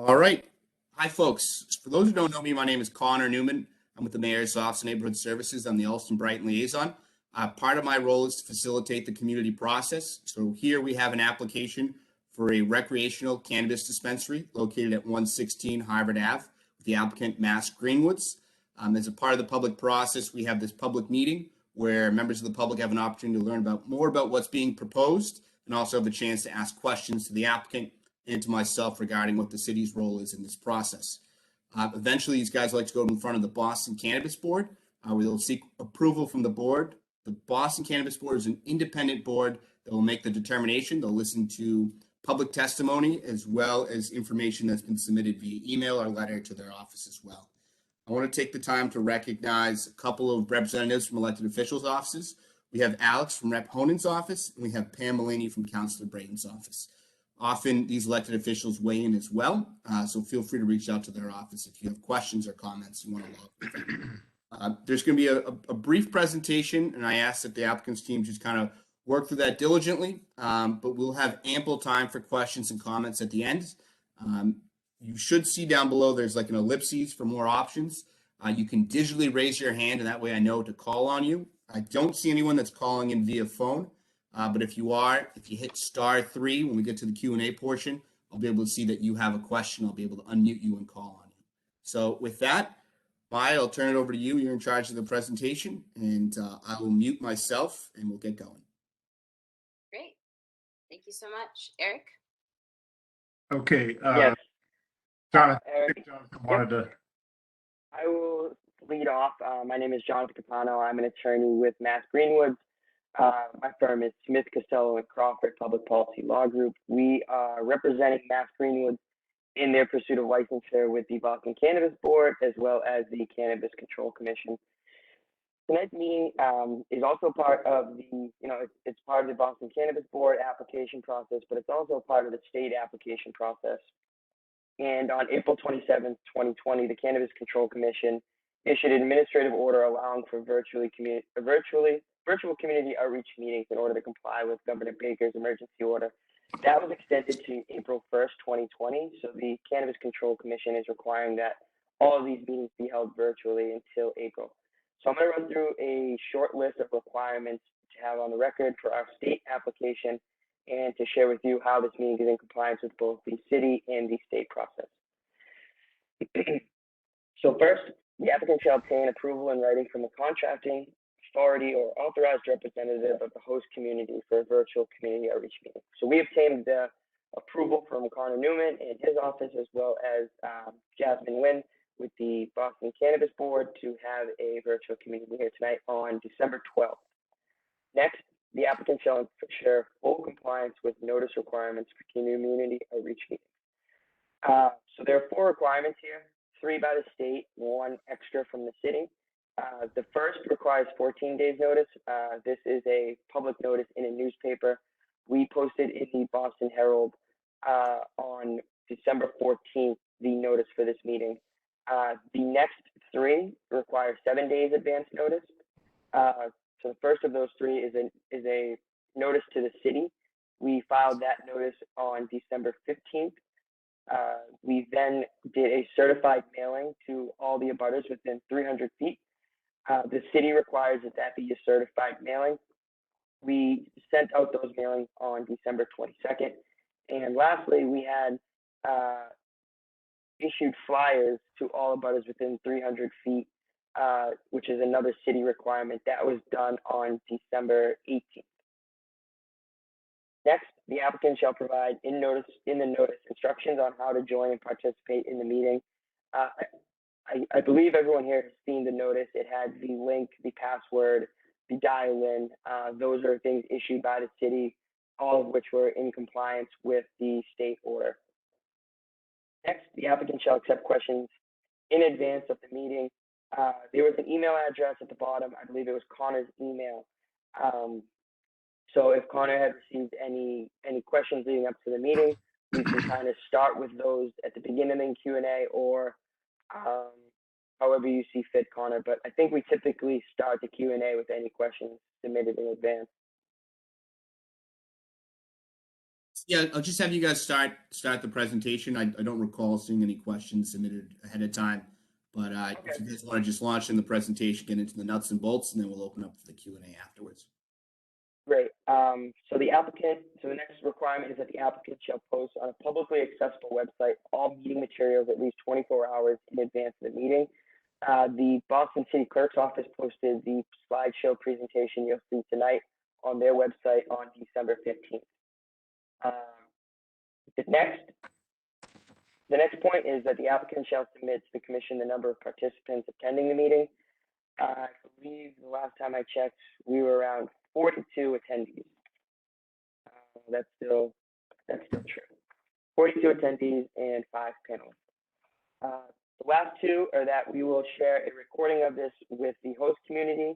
All right. Hi, folks. For those who don't know me, my name is Conor Newman. I'm with the Mayor's Office of Neighborhood Services. I'm the Allston Brighton Liaison. Part of my role is to facilitate the community process. So here we have an application for a recreational cannabis dispensary located at 116 Harvard Ave with the applicant Mass Greenwoods. As a part of the public process, we have this public meeting where members of the public have an opportunity to learn more about what's being proposed and also have the chance to ask questions to the applicant and to myself regarding what the city's role is in this process. Eventually, these guys like to go in front of the Boston Cannabis Board, where they'll seek approval from the board. The Boston Cannabis Board is an independent board that will make the determination. They'll listen to public testimony as well as information that's been submitted via email or letter to their office as well. I want to take the time to recognize a couple of representatives from elected officials' offices. We have Alex from Rep. Honan's office, and we have Pam Mulaney from Councilor Brayton's office. Often these elected officials weigh in as well, so feel free to reach out to their office if you have questions or comments you want to log. There's going to be a brief presentation, and I ask that the applicant's team just kind of work through that diligently, but we'll have ample time for questions and comments at the end. You should see down below there's like an ellipses for more options. You can digitally raise your hand, and that way I know to call on you. I don't see anyone that's calling in via phone. But if you hit *3 when we get to the Q&A portion, I'll be able to see that you have a question. I'll be able to unmute you and call on you. So with that, Maya, I'll turn it over to you. You're in charge of the presentation, and I will mute myself, and we'll get going. Great. Thank you so much. Eric? Okay. Yes. Jonathan, Eric, Jonathan wanted to. I will lead off. My name is Jonathan Capano. I'm an attorney with Mass Greenwoods. My firm is Smith, Costello, and Crawford Public Policy Law Group. We are representing Mass Greenwoods in their pursuit of licensure with the Boston Cannabis Board, as well as the Cannabis Control Commission. Tonight's meeting is also part of the, it's part of the Boston Cannabis Board application process, but it's also part of the state application process. And on April 27th, 2020, the Cannabis Control Commission issued an administrative order allowing for virtual community outreach meetings in order to comply with Governor Baker's emergency order. That was extended to April 1st, 2020. So the Cannabis Control Commission is requiring that all of these meetings be held virtually until April. So I'm going to run through a short list of requirements to have on the record for our state application and to share with you how this meeting is in compliance with both the city and the state process. So first, the applicant shall obtain approval in writing from the contracting authority or authorized representative of the host community for a virtual community outreach meeting. So we obtained the approval from Conor Newman in his office, as well as Jasmine Nguyen with the Boston Cannabis Board, to have a virtual community here tonight on December 12th. Next, the applicant shall ensure full compliance with notice requirements for community outreach meetings. So there are 4 requirements here, 3 by the state, 1 extra from the city. The first requires 14 days notice. This is a public notice in a newspaper. We posted in the Boston Herald on December 14th the notice for this meeting. The next 3 require 7 days advance notice. So the first of those 3 is a notice to the city. We filed that notice on December 15th. We then did a certified mailing to all the abutters within 300 feet. The city requires that be a certified mailing. We sent out those mailings on December 22nd. And lastly, we had issued flyers to all abutters within 300 feet, which is another city requirement. That was done on December 18th. Next, the applicant shall provide in the notice instructions on how to join and participate in the meeting. I believe everyone here has seen the notice. It had the link, the password, the dial-in. Those are things issued by the city, all of which were in compliance with the state order. Next, the applicant shall accept questions in advance of the meeting. There was an email address at the bottom. I believe it was Conor's email. So if Conor had received any questions leading up to the meeting, we can kind of start with those at the beginning in Q&A, or however you see fit, Conor. But I think we typically start the Q&A with any questions submitted in advance. Yeah, I'll just have you guys start the presentation. I don't recall seeing any questions submitted ahead of time, but Okay. if you guys want to just launch in the presentation, get into the nuts and bolts, and then we'll open up to the Q&A afterwards. Great. So the next requirement is that the applicant shall post on a publicly accessible website all meeting materials at least 24 hours in advance of the meeting. The Boston City Clerk's Office posted the slideshow presentation you'll see tonight on their website on December 15th. The next point is that the applicant shall submit to the commission the number of participants attending the meeting. I believe the last time I checked, we were around 42 attendees. That's still true. 42 attendees and 5 panelists. The last two are that we will share a recording of this with the host community.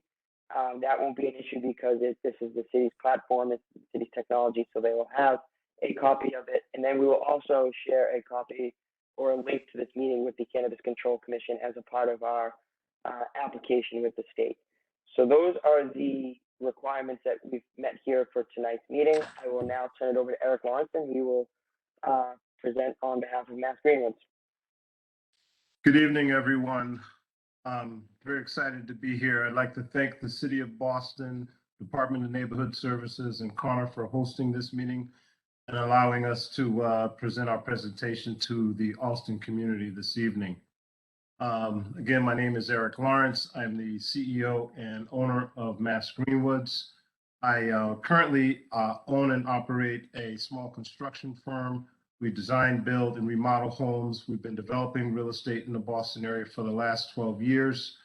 That won't be an issue because this is the city's platform, it's the city's technology, so they will have a copy of it. And then we will also share a copy or a link to this meeting with the Cannabis Control Commission as a part of our application with the state. So those are the requirements that we've met here for tonight's meeting. I will now turn it over to Eric Lawrence. He will present on behalf of Mass Greenwoods. Good evening, everyone. Very excited to be here. I'd like to thank the City of Boston, Department of Neighborhood Services, and Conor for hosting this meeting and allowing us to present our presentation to the Allston community this evening. Again, my name is Eric Lawrence. I'm the CEO and owner of Mass Greenwoods. I currently own and operate a small construction firm. We design, build, and remodel homes. We've been developing real estate in the Boston area for the last 12 years.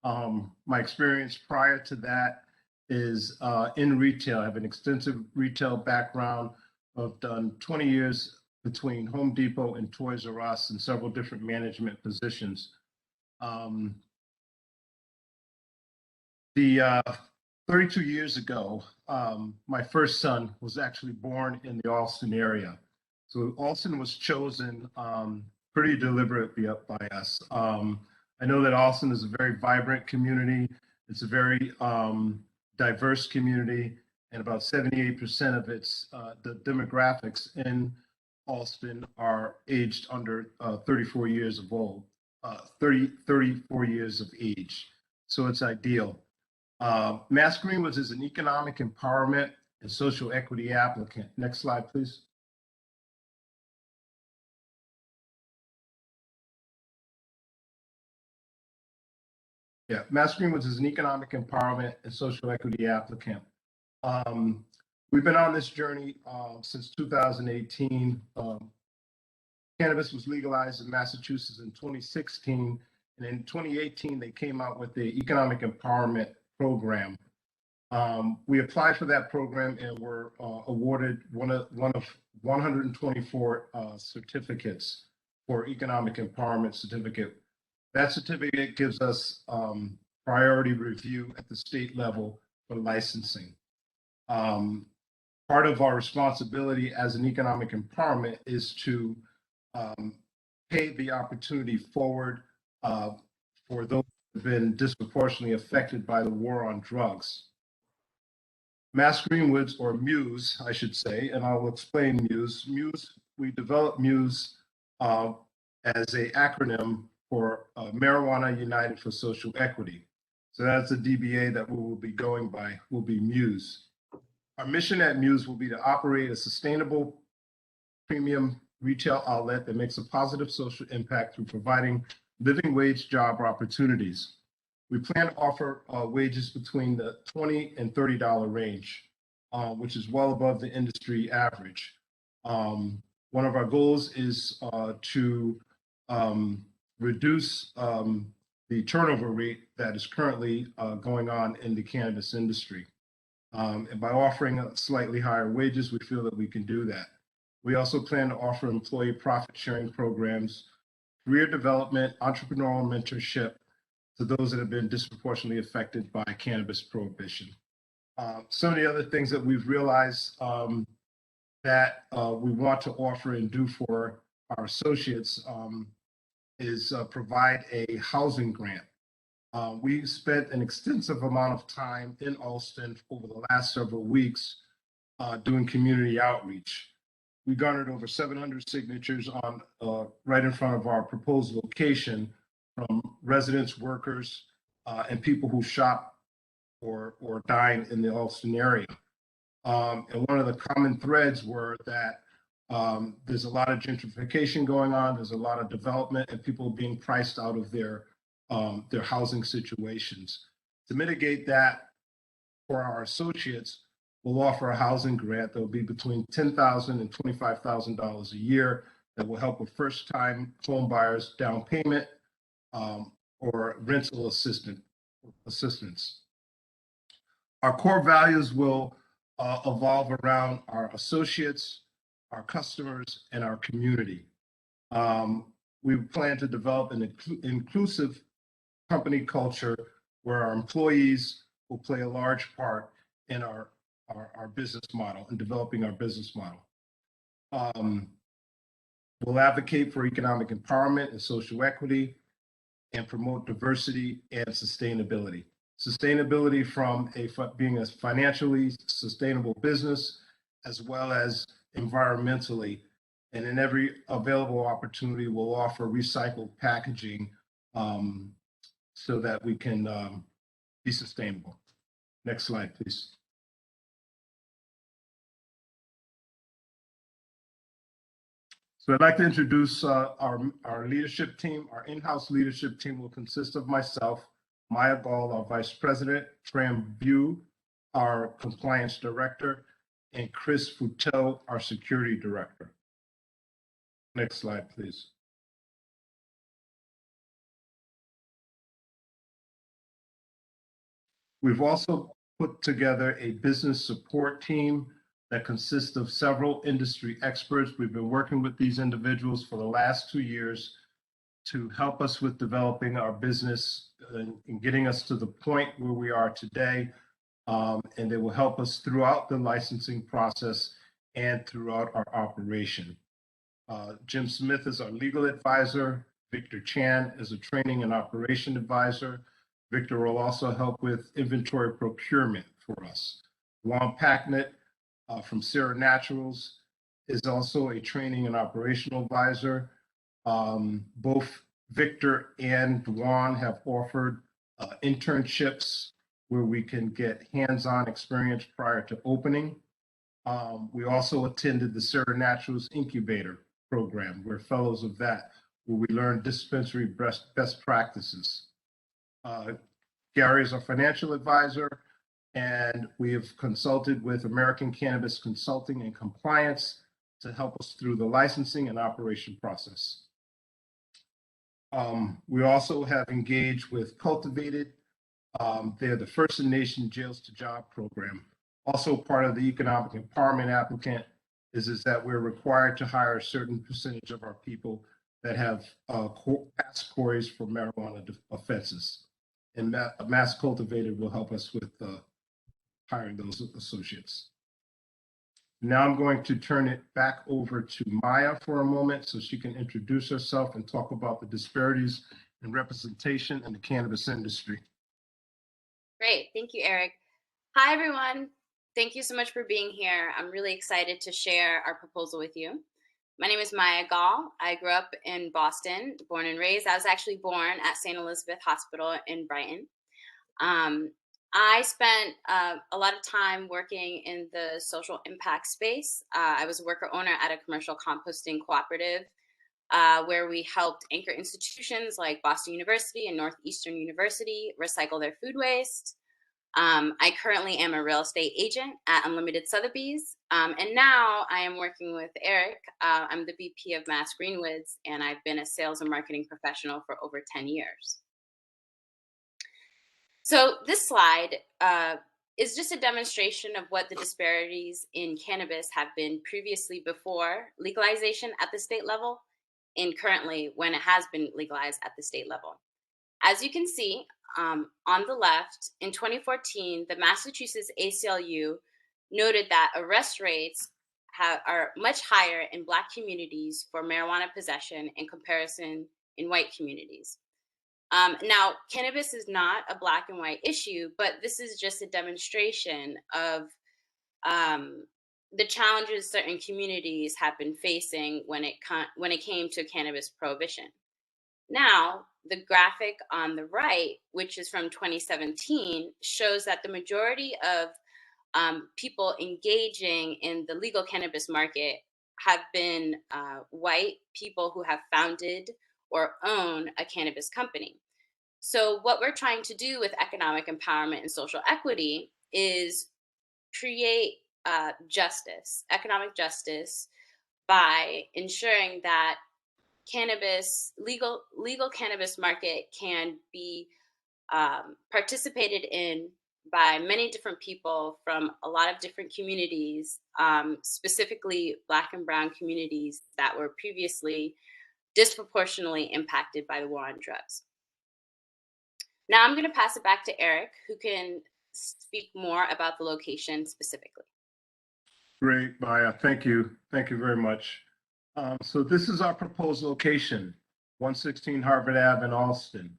My experience prior to that is in retail. I have an extensive retail background. I've done 20 years between Home Depot and Toys R Us in several different management positions. 32 years ago, my first son was actually born in the Allston area. So Allston was chosen pretty deliberately by us. I know that Allston is a very vibrant community. It's a very diverse community, and about 78% of its the demographics in Allston are aged under 34 years of old, 34 years of age. So it's ideal. Mass Greenwoods is an economic empowerment and social equity applicant. Next slide, please. Yeah, Mass Greenwoods is an economic empowerment and social equity applicant. We've been on this journey since 2018. Cannabis was legalized in Massachusetts in 2016, and in 2018 they came out with the Economic Empowerment Program. We applied for that program and were awarded one of 124 certificates for Economic Empowerment Certificate. That certificate gives us priority review at the state level for licensing. Part of our responsibility as an economic empowerment is to pay the opportunity forward for those who have been disproportionately affected by the war on drugs. Mass Greenwoods, or MUSE, I should say, and I will explain MUSE. MUSE, we developed MUSE as an acronym for Marijuana United for Social Equity. So that's the DBA that we will be going by, will be MUSE. Our mission at MUSE will be to operate a sustainable premium retail outlet that makes a positive social impact through providing living wage job opportunities. We plan to offer wages between the $20 and $30 range, which is well above the industry average. One of our goals is to reduce the turnover rate that is currently going on in the cannabis industry. And by offering slightly higher wages, we feel that we can do that. We also plan to offer employee profit sharing programs, career development, entrepreneurial mentorship to those that have been disproportionately affected by cannabis prohibition. Some of the other things that we've realized that we want to offer and do for our associates is provide a housing grant. We spent an extensive amount of time in Allston over the last several weeks doing community outreach. We garnered over 700 signatures on right in front of our proposed location from residents, workers, and people who shop or dine in the Allston area. And one of the common threads were that there's a lot of gentrification going on, there's a lot of development, and people being priced out of their housing situations. To mitigate that, for our associates, we'll offer a housing grant that will be between $10,000 and $25,000 a year that will help with first-time home buyers down payment or rental assistance. Our core values will evolve around our associates, our customers, and our community. We plan to develop an inclusive company culture where our employees will play a large part in our business model and developing our business model. We'll advocate for economic empowerment and social equity and promote diversity and sustainability. Sustainability from being a financially sustainable business as well as environmentally. And in every available opportunity, we'll offer recycled packaging so that we can be sustainable. Next slide, please. So I'd like to introduce our leadership team. Our in-house leadership team will consist of myself, Maya Gall, our Vice President, Tram View, our Compliance Director, and Chris Futel, our Security Director. Next slide, please. We've also put together a business support team that consists of several industry experts. We've been working with these individuals for the last 2 years to help us with developing our business and getting us to the point where we are today. And they will help us throughout the licensing process and throughout our operation. Jim Smith is our legal advisor. Victor Chan is a training and operation advisor. Victor will also help with inventory procurement for us. Juan Packnett from Sierra Naturals is also a training and operational advisor. Both Victor and Juan have offered internships where we can get hands-on experience prior to opening. We also attended the Sierra Naturals Incubator program. We're fellows of that, where we learn dispensary best practices. Gary is our financial advisor, and we have consulted with American Cannabis Consulting and Compliance to help us through the licensing and operation process. We also have engaged with Cultivated. They're the First in Nation Jails to Job program. Also part of the economic empowerment applicant is that we're required to hire a certain percentage of our people that have past queries for marijuana offenses. And Mass Cultivated will help us with hiring those associates. Now I'm going to turn it back over to Maya for a moment so she can introduce herself and talk about the disparities in representation in the cannabis industry. Great. Thank you, Eric. Hi, everyone. Thank you so much for being here. I'm really excited to share our proposal with you. My name is Maya Gall. I grew up in Boston, born and raised. I was actually born at St. Elizabeth Hospital in Brighton. I spent a lot of time working in the social impact space. I was a worker owner at a commercial composting cooperative where we helped anchor institutions like Boston University and Northeastern University recycle their food waste. I currently am a real estate agent at Unlimited Sotheby's. And now I am working with Eric. I'm the VP of Mass Greenwoods, and I've been a sales and marketing professional for over 10 years. So this slide is just a demonstration of what the disparities in cannabis have been previously before legalization at the state level and currently when it has been legalized at the state level. As you can see, on the left, in 2014, the Massachusetts ACLU noted that arrest rates are much higher in Black communities for marijuana possession in comparison in white communities. Now, cannabis is not a Black and white issue, but this is just a demonstration of the challenges certain communities have been facing when it came to cannabis prohibition. Now, the graphic on the right, which is from 2017, shows that the majority of people engaging in the legal cannabis market have been white people who have founded or own a cannabis company. So, what we're trying to do with economic empowerment and social equity is create economic justice, by ensuring that legal cannabis market can be participated in by many different people from a lot of different communities, specifically Black and Brown communities that were previously disproportionately impacted by the war on drugs. Now I'm going to pass it back to Eric, who can speak more about the location specifically. Great, Maya. Thank you. Thank you very much. So this is our proposed location, 116 Harvard Ave in Allston.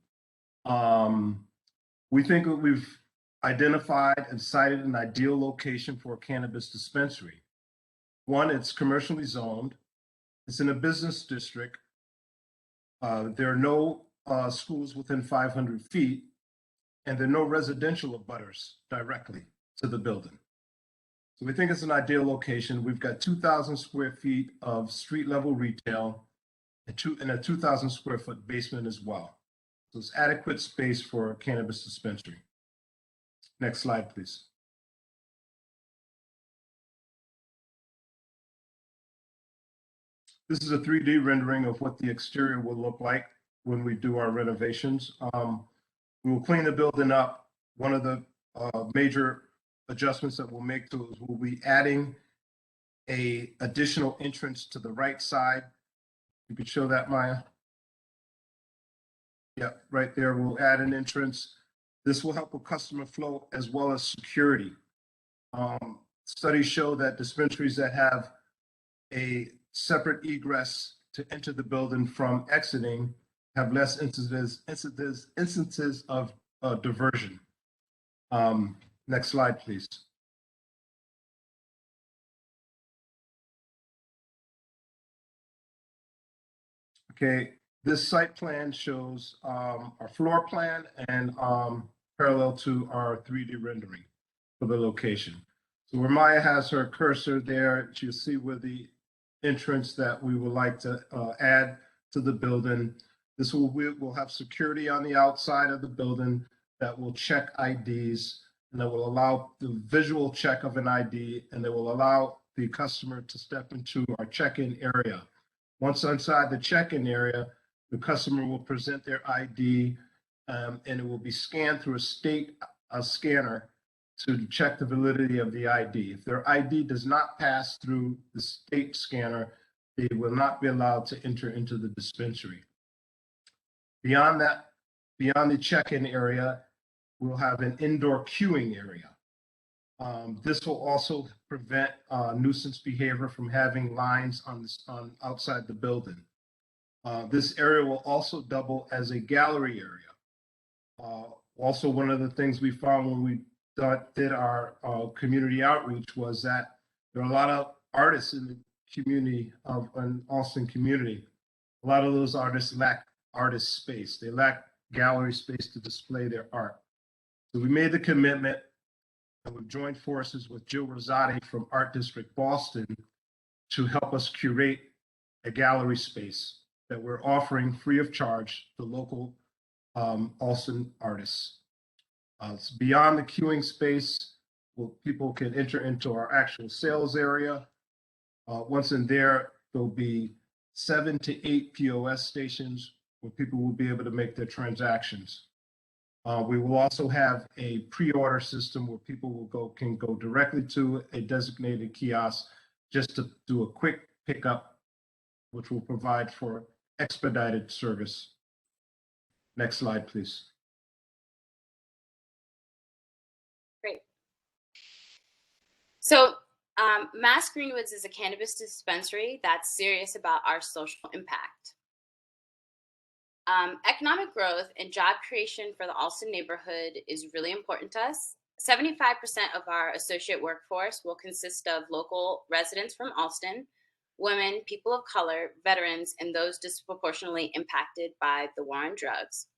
We think that we've identified and cited an ideal location for a cannabis dispensary. One, it's commercially zoned. It's in a business district. There are no schools within 500 feet, and there are no residential abutters directly to the building. So we think it's an ideal location. We've got 2,000 square feet of street level retail and a 2,000 square foot basement as well. So it's adequate space for a cannabis dispensary. Next slide, please. This is a 3D rendering of what the exterior will look like when we do our renovations. We will clean the building up. One of the major adjustments that we'll make to it is we'll be adding a additional entrance to the right side. You could show that, Maya. Yeah, right there. We'll add an entrance. This will help with customer flow as well as security. Studies show that dispensaries that have a separate egress to enter the building from exiting have less instances of diversion. Next slide, please. Okay, this site plan shows our floor plan and parallel to our 3D rendering for the location. So where Maya has her cursor there, she'll see where the entrance that we would like to add to the building. We'll have security on the outside of the building that will check IDs, and that will allow the visual check of an ID, and that will allow the customer to step into our check-in area. Once inside the check-in area, the customer will present their ID, and it will be scanned through a scanner to check the validity of the ID. If their ID does not pass through the state scanner, they will not be allowed to enter into the dispensary. Beyond that, beyond the check-in area, we'll have an indoor queuing area. This will also prevent nuisance behavior from having lines on outside the building. This area will also double as a gallery area. Also, one of the things we found when we did our community outreach was that there are a lot of artists in the community of an Allston community. A lot of those artists lack artist space. They lack gallery space to display their art. So we made the commitment, and we've joined forces with Jill Rosati from Art District Boston to help us curate a gallery space that we're offering free of charge to local Allston artists. It's beyond the queuing space, people can enter into our actual sales area. Once in there, there'll be 7 to 8 POS stations where people will be able to make their transactions. We will also have a pre-order system where people can go directly to a designated kiosk just to do a quick pickup, which will provide for expedited service. Next slide, please. Great. So Mass Greenwoods is a cannabis dispensary that's serious about our social impact. Economic growth and job creation for the Allston neighborhood is really important to us. 75% of our associate workforce will consist of local residents from Allston, women, people of color, veterans, and those disproportionately impacted by the war on drugs.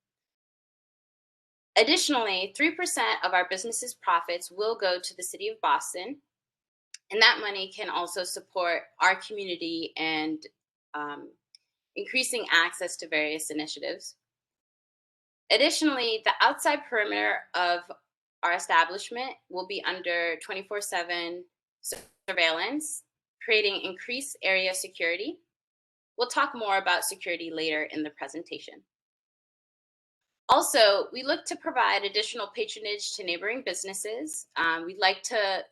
Additionally, 3% of our business's profits will go to the city of Boston, and that money can also support our community and increasing access to various initiatives. Additionally, the outside perimeter of our establishment will be under 24/7 surveillance, creating increased area security. We'll talk more about security later in the presentation. Also, we look to provide additional patronage to neighboring businesses. We'd like to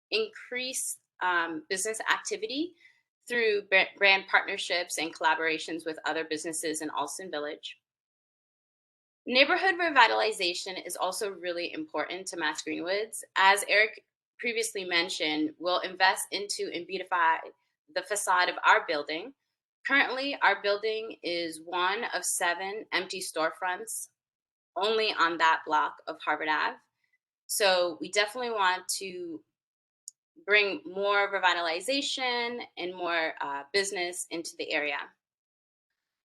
increase business activity through brand partnerships and collaborations with other businesses in Allston Village. Neighborhood revitalization is also really important to Mass Greenwoods. As Eric previously mentioned, we'll invest into and beautify the facade of our building. Currently, our building is one of 7 empty storefronts only on that block of Harvard Ave. So we definitely want to bring more revitalization and more business into the area.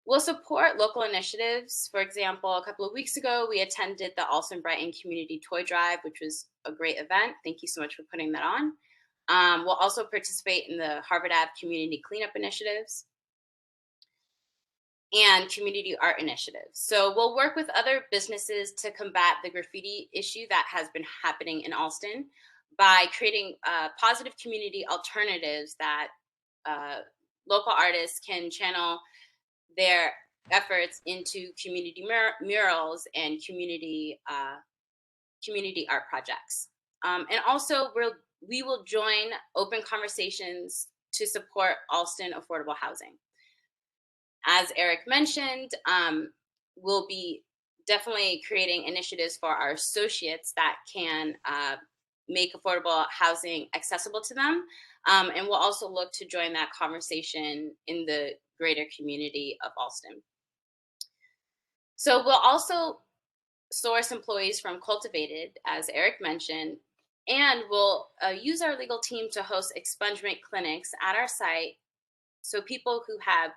We'll support local initiatives. For example, a couple of weeks ago, we attended the Allston Brighton Community Toy Drive, which was a great event. Thank you so much for putting that on. We'll also participate in the Harvard Ave Community Cleanup Initiatives and community art initiatives. So we'll work with other businesses to combat the graffiti issue that has been happening in Allston by creating positive community alternatives that local artists can channel their efforts into community murals and community art projects. And also we will join open conversations to support Allston affordable housing. As Eric mentioned, we'll be definitely creating initiatives for our associates that can make affordable housing accessible to them. And we'll also look to join that conversation in the greater community of Allston. So we'll also source employees from Cultivated, as Eric mentioned, and we'll use our legal team to host expungement clinics at our site so people who have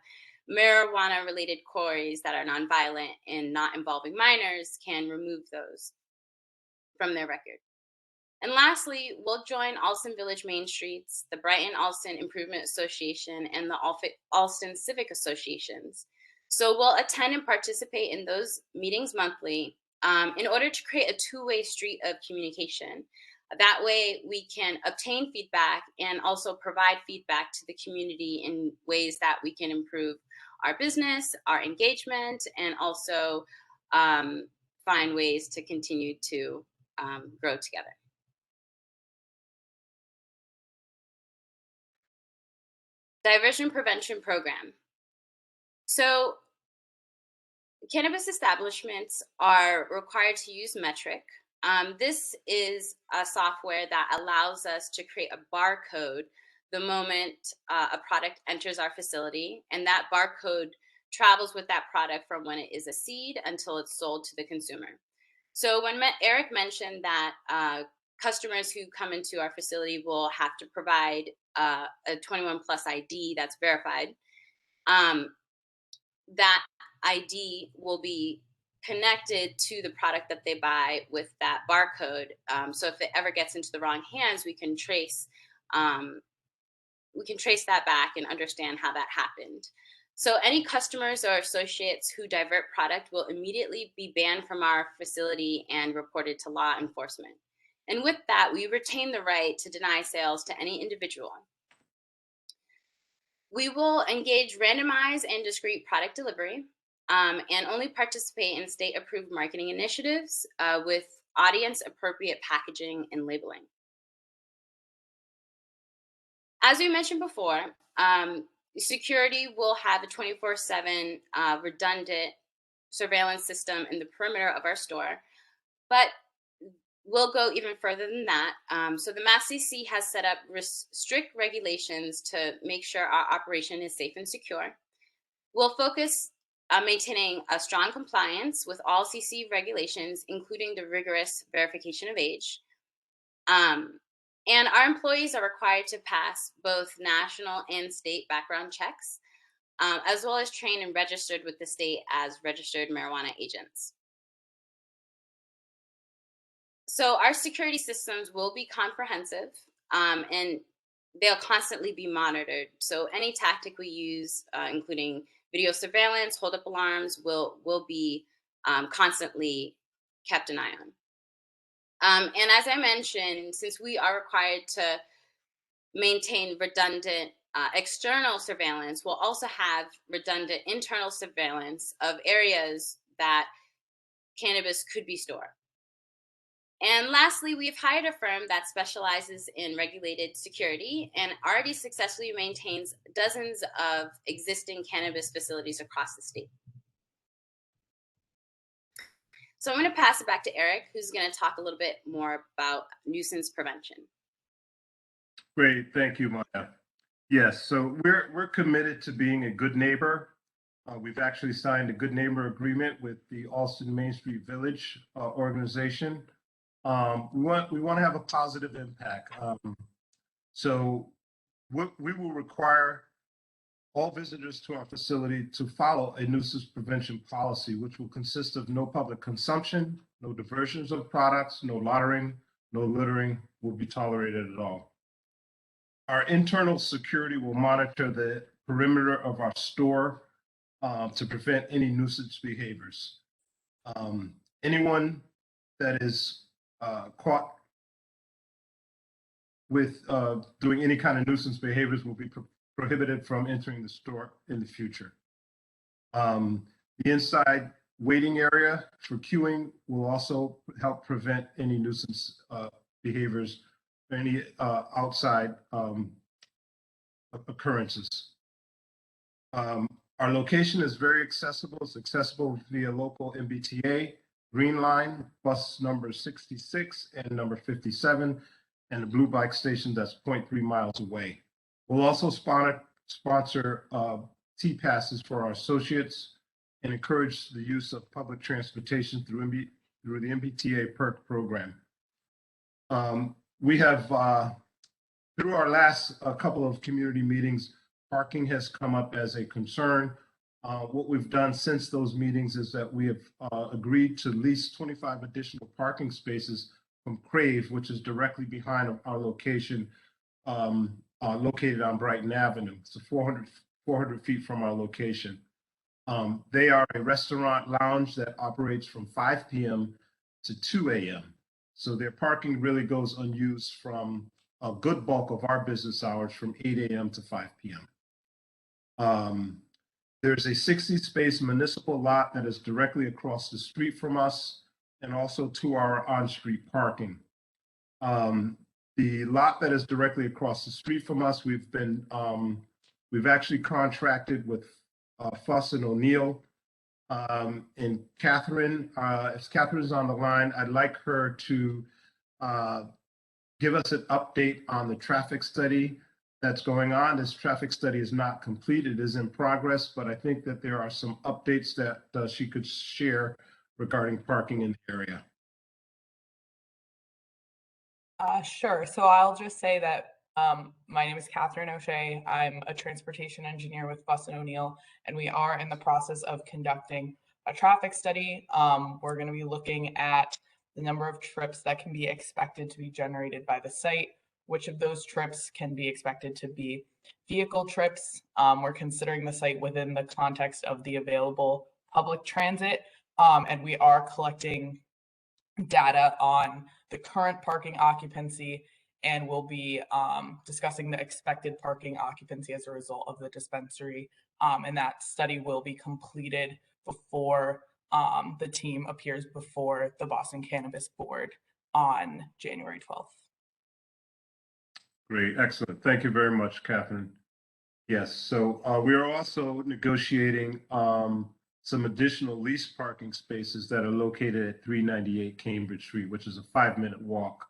marijuana-related quarries that are nonviolent and not involving minors can remove those from their record. And lastly, we'll join Allston Village Main Streets, the Brighton Allston Improvement Association, and the Allston Civic Associations. So we'll attend and participate in those meetings monthly in order to create a two-way street of communication. That way we can obtain feedback and also provide feedback to the community in ways that we can improve our business, our engagement, and also find ways to continue to grow together. Diversion Prevention Program. So cannabis establishments are required to use Metric. This is a software that allows us to create a barcode the moment a product enters our facility, and that barcode travels with that product from when it is a seed until it's sold to the consumer. So when Eric mentioned that customers who come into our facility will have to provide a 21 plus ID that's verified, that ID will be connected to the product that they buy with that barcode. So if it ever gets into the wrong hands, we can trace that back and understand how that happened. So any customers or associates who divert product will immediately be banned from our facility and reported to law enforcement. And with that, we retain the right to deny sales to any individual. We will engage randomized and discrete product delivery and only participate in state-approved marketing initiatives with audience-appropriate packaging and labeling. As we mentioned before, security will have a 24/7 redundant surveillance system in the perimeter of our store, but we'll go even further than that. So the Mass CC has set up strict regulations to make sure our operation is safe and secure. We'll focus on maintaining a strong compliance with all CC regulations, including the rigorous verification of age. And our employees are required to pass both national and state background checks, as well as trained and registered with the state as registered marijuana agents. So our security systems will be comprehensive, and they'll constantly be monitored. So any tactic we use, including video surveillance, hold up alarms, will be constantly kept an eye on. And as I mentioned, since we are required to maintain redundant external surveillance, we'll also have redundant internal surveillance of areas that cannabis could be stored. And lastly, we've hired a firm that specializes in regulated security and already successfully maintains dozens of existing cannabis facilities across the state. So I'm going to pass it back to Eric, who's going to talk a little bit more about nuisance prevention. Great, thank you, Maya. Yes, so we're committed to being a good neighbor. We've actually signed a good neighbor agreement with the Allston Main Street Village organization. We want to have a positive impact. So we will require all visitors to our facility to follow a nuisance prevention policy, which will consist of no public consumption, no diversions of products, no loitering, no littering will be tolerated at all. Our internal security will monitor the perimeter of our store to prevent any nuisance behaviors. Anyone that is caught with doing any kind of nuisance behaviors will be prohibited from entering the store in the future. The inside waiting area for queuing will also help prevent any nuisance behaviors or any outside occurrences. Our location is very accessible. It's accessible via local MBTA, Green Line, bus number 66 and number 57, and the Blue Bike station that's 0.3 miles away. We'll also sponsor T-passes for our associates and encourage the use of public transportation through the MBTA PERK program. We have, through our last couple of community meetings, parking has come up as a concern. What we've done since those meetings is that we have agreed to lease 25 additional parking spaces from Crave, which is directly behind our location, located on Brighton Avenue. It's 400 feet from our location. They are a restaurant lounge that operates from 5 p.m. to 2 a.m. So their parking really goes unused from a good bulk of our business hours from 8 a.m. to 5 p.m. There's a 60-space municipal lot that is directly across the street from us and also to our on-street parking. The lot that is directly across the street from us, we've actually contracted with Fuss and O'Neill. And Catherine, if Catherine's on the line, I'd like her to give us an update on the traffic study that's going on. This traffic study is not complete, it is in progress, but I think that there are some updates that she could share regarding parking in the area. Sure. So I'll just say that my name is Catherine O'Shea. I'm a transportation engineer with Fuss and O'Neill, and we are in the process of conducting a traffic study. We're going to be looking at the number of trips that can be expected to be generated by the site, which of those trips can be expected to be vehicle trips. We're considering the site within the context of the available public transit, and we are collecting data on the current parking occupancy, and we'll be discussing the expected parking occupancy as a result of the dispensary. And that study will be completed before the team appears before the Boston Cannabis Board on January 12th. Great, excellent. Thank you very much, Catherine. Yes, so we are also negotiating some additional lease parking spaces that are located at 398 Cambridge Street, which is a 5-minute walk.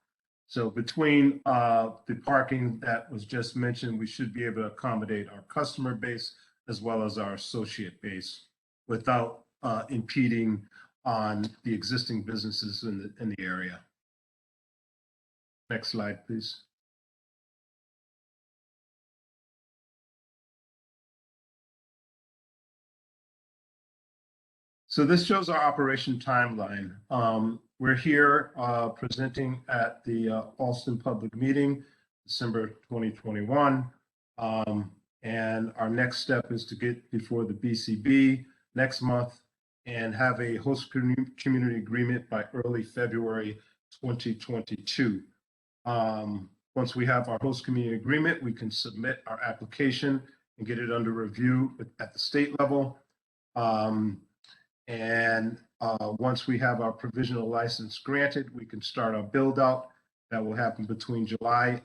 So between the parking that was just mentioned, we should be able to accommodate our customer base as well as our associate base without impeding on the existing businesses in the area. Next slide, please. So this shows our operation timeline. We're here presenting at the Allston public meeting, December 2021. And our next step is to get before the BCB next month and have a host community agreement by early February 2022. Once we have our host community agreement, we can submit our application and get it under review at the state level. Once we have our provisional license granted, we can start our build out. That will happen between July.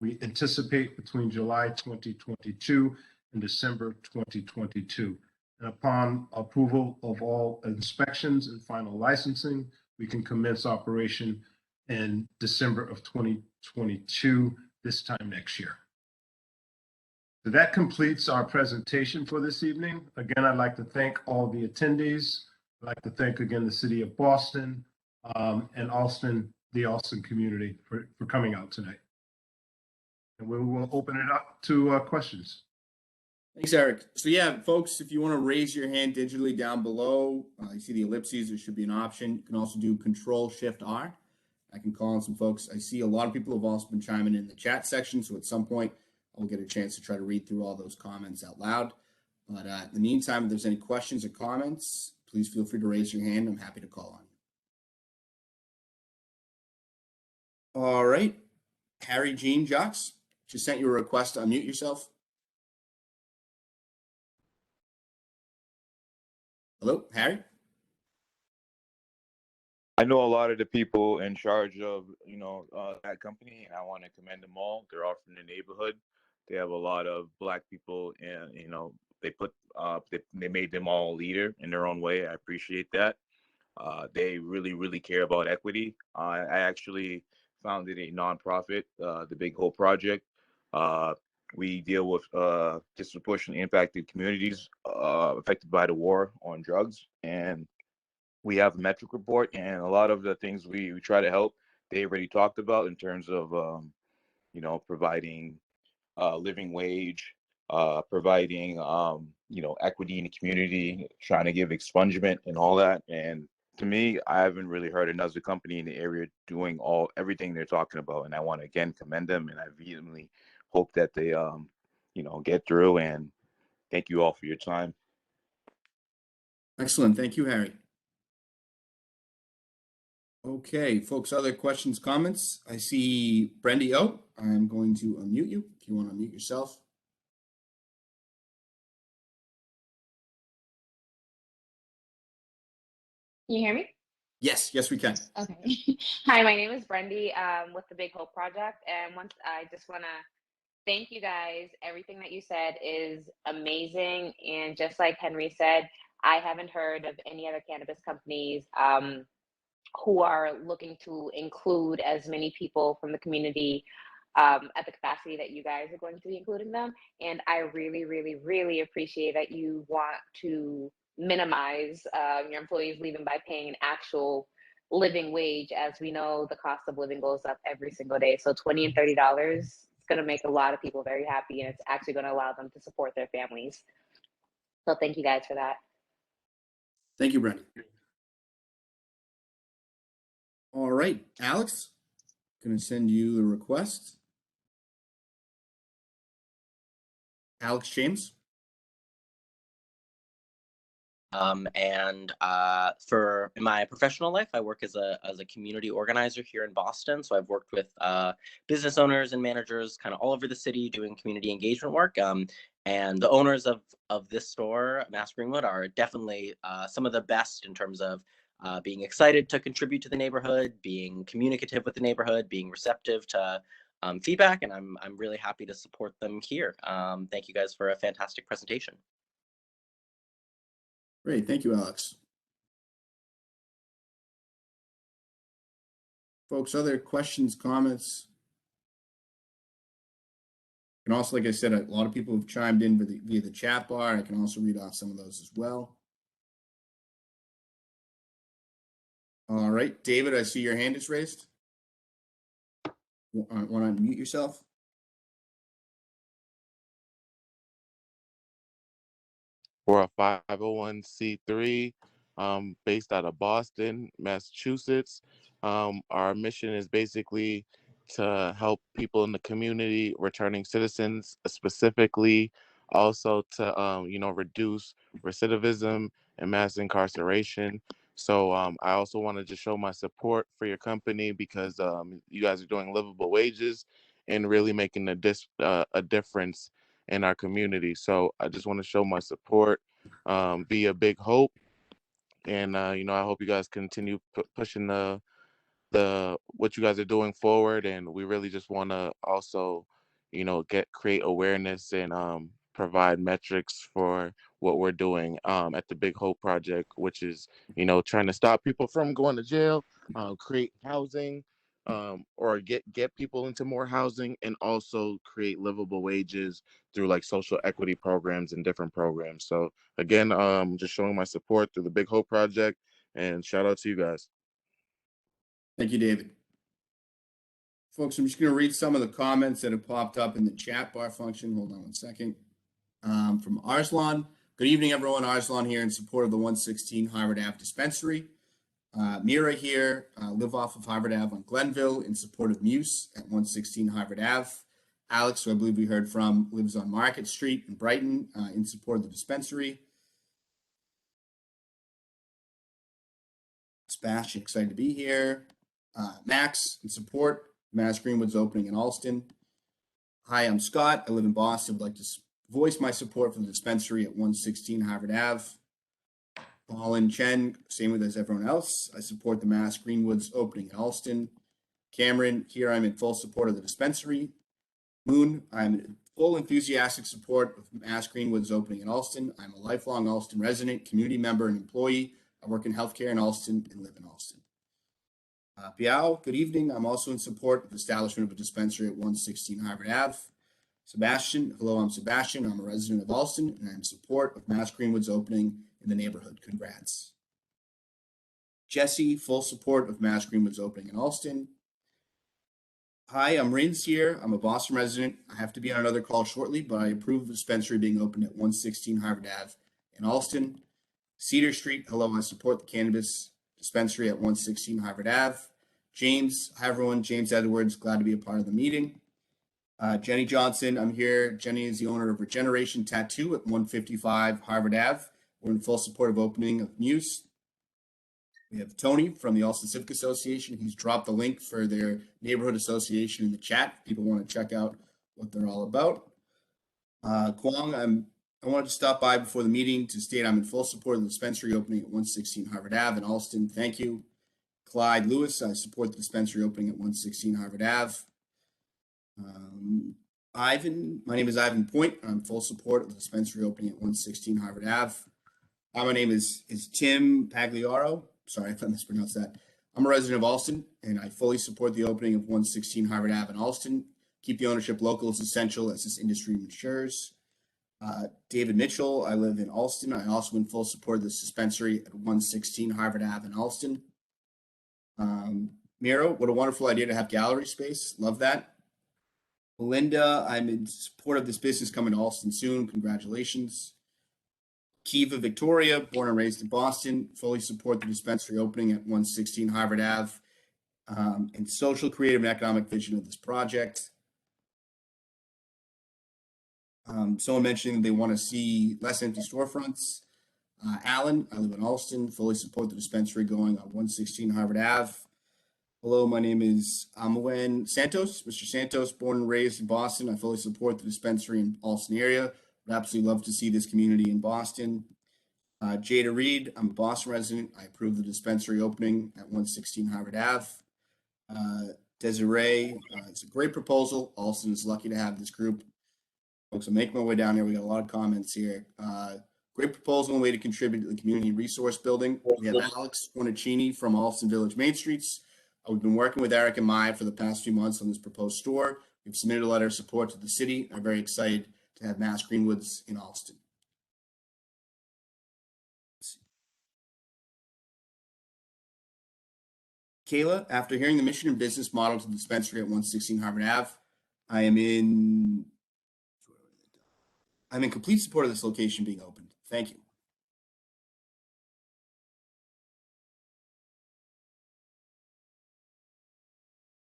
We anticipate between July 2022 and December 2022. And upon approval of all inspections and final licensing, we can commence operation in December of 2022, this time next year. So that completes our presentation for this evening. Again, I'd like to thank all the attendees. I'd like to thank again the City of Boston and Allston, the Allston community for coming out tonight. And we will open it up to questions. Thanks, Eric. So yeah, folks, if you want to raise your hand digitally down below, you see the ellipses, there should be an option. You can also do Control-Shift-R. I can call on some folks. I see a lot of people have also been chiming in the chat section, so at some point I'll get a chance to try to read through all those comments out loud. But in the meantime, if there's any questions or comments, please feel free to raise your hand. I'm happy to call on you. All right. Harry Jean Jocks, just sent you a request to unmute yourself. Hello, Harry? I know a lot of the people in charge of, that company, and I want to commend them all. They're all from the neighborhood. They have a lot of Black people, and they made them all a leader in their own way. I appreciate that. They really, really care about equity. I actually founded a nonprofit, the Big Hope Project. We deal with disproportionately impacted communities affected by the war on drugs, and we have a metric report, and a lot of the things we try to help, they already talked about in terms of providing living wage, providing equity in the community, trying to give expungement and all that. And to me, I haven't really heard another company in the area doing everything they're talking about, and I want to again commend them, and I vehemently hope that they get through. And thank you all for your time. Excellent. Thank you, Harry. Okay, folks, other questions, comments? I see Brendy O. I'm going to unmute you if you want to unmute yourself. Can you hear me? Yes, we can. Okay. Hi, my name is Brendy with the Big Hope Project. And I just want to thank you guys. Everything that you said is amazing. And just like Henry said, I haven't heard of any other cannabis companies who are looking to include as many people from the community at the capacity that you guys are going to be including them. And I really, really, really appreciate that you want to minimize your employees leaving by paying an actual living wage. As we know, the cost of living goes up every single day. So $20 and $30 is going to make a lot of people very happy, and it's actually going to allow them to support their families. So thank you guys for that. Thank you, Brendy. All right, Alex, going to send you the request. Alex James. For in my professional life, I work as a community organizer here in Boston. So I've worked with business owners and managers kind of all over the city doing community engagement work. And the owners of this store, Mass Greenwood, are definitely some of the best in terms of being excited to contribute to the neighborhood, being communicative with the neighborhood, being receptive to feedback. And I'm really happy to support them here. Thank you guys for a fantastic presentation. Great. Thank you, Alex. Folks, other questions, comments? And also, like I said, a lot of people have chimed in via the chat bar. I can also read off some of those as well. All right, David, I see your hand is raised. Want to unmute yourself? We're a 501c3 based out of Boston, Massachusetts. Our mission is basically to help people in the community, returning citizens, specifically also to reduce recidivism and mass incarceration. So I also wanted to show my support for your company because you guys are doing livable wages and really making a difference in our community. So I just want to show my support, be a big hope, and I hope you guys continue pushing the what you guys are doing forward. And we really just want to also create awareness and provide metrics for what we're doing at the Big Hope Project, which is trying to stop people from going to jail, create housing, or get people into more housing, and also create livable wages through like social equity programs and different programs. So again, just showing my support through the Big Hope Project, and shout out to you guys. Thank you, David. Folks, I'm just going to read some of the comments that have popped up in the chat bar function. Hold on one second. From Arslan. Good evening, everyone. Arslan here in support of the 116 Harvard Ave dispensary. Mira here, live off of Harvard Ave on Glenville in support of Muse at 116 Harvard Ave. Alex, who I believe we heard from, lives on Market Street in Brighton in support of the dispensary. Sebastian, excited to be here. Max, in support. Mass Greenwoods opening in Allston. Hi, I'm Scott. I live in Boston. I'd like to voice my support for the dispensary at 116 Harvard Ave. Colin Chen, same with as everyone else. I support the Mass Greenwoods opening in Allston. Cameron, here I'm in full support of the dispensary. Moon, I'm in full enthusiastic support of Mass Greenwoods opening in Allston. I'm a lifelong Allston resident, community member, and employee. I work in healthcare in Allston and live in Allston. Piao, good evening. I'm also in support of the establishment of a dispensary at 116 Harvard Ave. Sebastian, hello, I'm Sebastian. I'm a resident of Allston, and I'm in support of Mass Greenwoods opening in the neighborhood. Congrats. Jesse, full support of Mass Greenwoods opening in Allston. Hi, I'm Rins here. I'm a Boston resident. I have to be on another call shortly, but I approve of the dispensary being opened at 116 Harvard Ave in Allston. Cedar Street, hello, I support the Cannabis dispensary at 116 Harvard Ave. James, hi everyone, James Edwards, glad to be a part of the meeting. Jenny Johnson, I'm here. Jenny is the owner of Regeneration Tattoo at 155 Harvard Ave. We're in full support of opening of Muse. We have Tony from the Allston Civic Association. He's dropped the link for their neighborhood association in the chat. If people want to check out what they're all about. Kwong, I wanted to stop by before the meeting to state I'm in full support of the dispensary opening at 116 Harvard Ave in Allston. Thank you. Clyde Lewis, I support the dispensary opening at 116 Harvard Ave. Ivan, my name is Ivan Point. I'm full support of the dispensary opening at 116 Harvard Ave. My name is Tim Pagliaro. Sorry if I mispronounced that. I'm a resident of Allston, and I fully support the opening of 116 Harvard Ave in Allston. Keep the ownership local is essential as this industry matures. David Mitchell, I live in Allston. I also in full support of this dispensary at 116 Harvard Ave in Allston. Miro, what a wonderful idea to have gallery space. Love that. Melinda, I'm in support of this business coming to Allston soon. Congratulations. Kiva Victoria, born and raised in Boston, fully support the dispensary opening at 116 Harvard Ave and social, creative, and economic vision of this project. Someone mentioning they want to see less empty storefronts. Alan, I live in Allston, fully support the dispensary going on 116 Harvard Ave. Hello, my name is Amwen Santos. Mr. Santos, born and raised in Boston. I fully support the dispensary in Allston area. Would absolutely love to see this community in Boston. Jada Reed, I'm a Boston resident. I approve the dispensary opening at 116 Harvard Ave. Desiree, it's a great proposal. Allston is lucky to have this group. Folks, I'm making my way down here. We got a lot of comments here. Great proposal and way to contribute to the community resource building. We have Alex Cornicini from Allston Village Main Streets. We've been working with Eric and Maya for the past few months on this proposed store. We've submitted a letter of support to the city. I'm very excited to have Mass Greenwoods in Allston. Kayla, after hearing the mission and business model to the dispensary at 116 Harvard Ave, I'm in complete support of this location being opened. Thank you.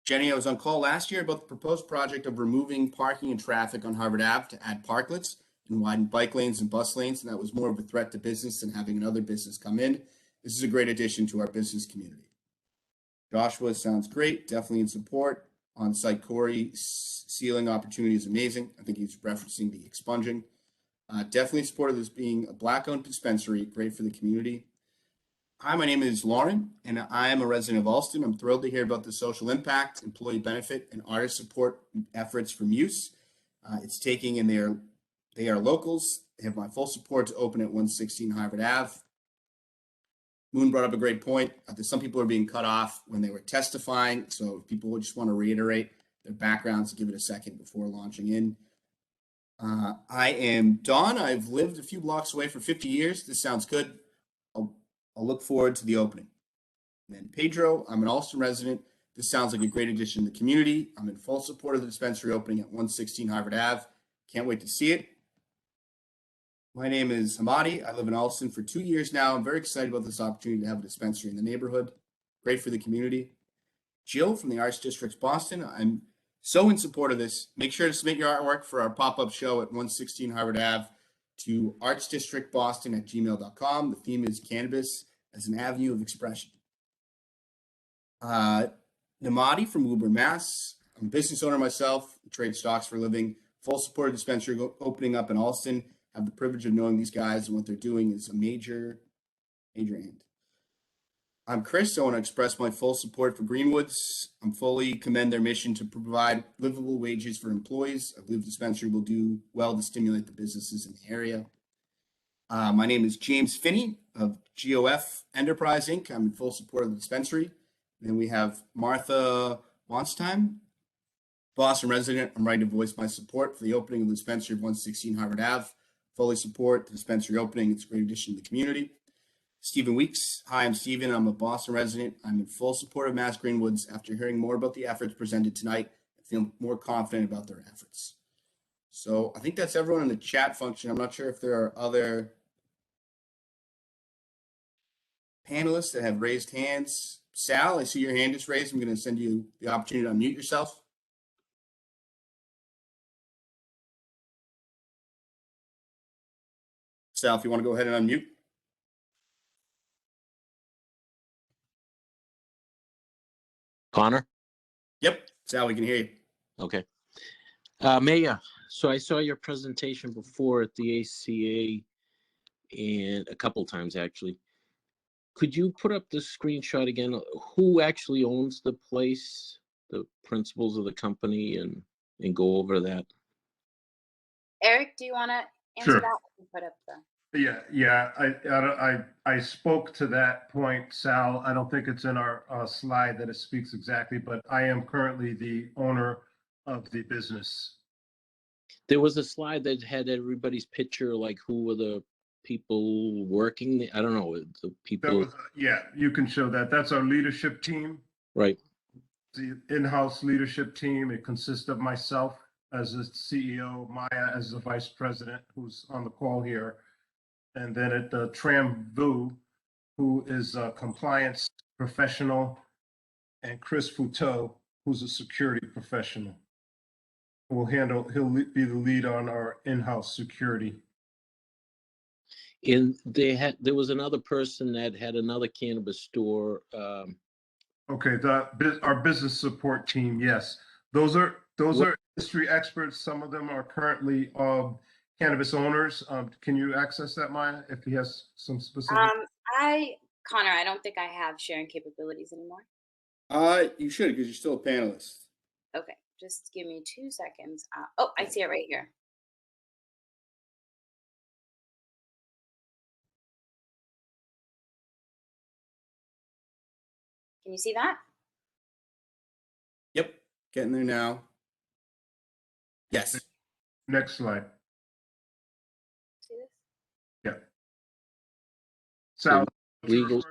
Jenny, I was on call last year about the proposed project of removing parking and traffic on Harvard Ave to add parklets and widen bike lanes and bus lanes, and that was more of a threat to business than having another business come in. This is a great addition to our business community. Joshua sounds great, definitely in support. On-site Corey sealing opportunity is amazing. I think he's referencing the expunging. Definitely in support of this being a Black-owned dispensary, great for the community. Hi, my name is Lauren, and I am a resident of Allston. I'm thrilled to hear about the social impact, employee benefit, and artist support efforts from Muse. It's taking, and they are locals. They have my full support to open at 116 Harvard Ave. Moon brought up a great point. Some people are being cut off when they were testifying, so if people just want to reiterate their backgrounds, give it a second before launching in. I am Don. I've lived a few blocks away for 50 years. This sounds good. I'll look forward to the opening. And then Pedro, I'm an Allston resident. This sounds like a great addition to the community. I'm in full support of the dispensary opening at 116 Harvard Ave. Can't wait to see it. My name is Hamadi. I live in Allston for 2 years now. I'm very excited about this opportunity to have a dispensary in the neighborhood. Great for the community. Jill from the Arts Districts Boston. I'm so in support of this. Make sure to submit your artwork for our pop-up show at 116 Harvard Ave to artsdistrictboston@gmail.com. The theme is cannabis as an avenue of expression. Namadi from Woburn, Mass. I'm a business owner myself, trade stocks for a living. Full support of dispensary opening up in Allston. Have the privilege of knowing these guys, and what they're doing is a major end. I'm Chris. I want to express my full support for Greenwoods. I'm fully commend their mission to provide livable wages for employees. I believe the dispensary will do well to stimulate the businesses in the area. My name is James Finney of GOF Enterprise Inc. I'm in full support of the dispensary. Then we have Martha Wonstheim, Boston resident. I'm ready to voice my support for the opening of the dispensary of 116 Harvard Ave. Fully support the dispensary opening. It's a great addition to the community. Stephen Weeks. Hi, I'm Stephen. I'm a Boston resident. I'm in full support of Mass Greenwoods. After hearing more about the efforts presented tonight, I feel more confident about their efforts. So I think that's everyone in the chat function. I'm not sure if there are other panelists that have raised hands. Sal, I see your hand is raised. I'm going to send you the opportunity to unmute yourself. Sal, if you want to go ahead and unmute. Connor? Yep, Sal, we can hear you. Okay. Mayor, so I saw your presentation before at the ACA and a couple times actually. Could you put up the screenshot again? Who actually owns the place, the principals of the company, and go over that? Eric, do you want to answer Sure. that? Put up the. Yeah. I spoke to that point, Sal. I don't think it's in our slide that it speaks exactly, but I am currently the owner of the business. There was a slide that had everybody's picture, like who were the people working. I don't know, the people. Yeah, you can show that. That's our leadership team. Right. The in-house leadership team. It consists of myself as the CEO, Maya as the vice president, who's on the call here, and then at the Tram Vu, who is a compliance professional, and Chris Futeau, who's a security professional. He'll be the lead on our in-house security. And there was another person that had another cannabis store. Okay, our business support team, yes. Those are industry experts. Some of them are currently cannabis owners. Can you access that, Maya, if he has some specific? Connor, I don't think I have sharing capabilities anymore. You should, because you're still a panelist. Okay, just give me 2 seconds. Oh, I see it right here. Can you see that? Yep, getting there now. Yes. Next slide. See this? Yeah. Sal, Legal.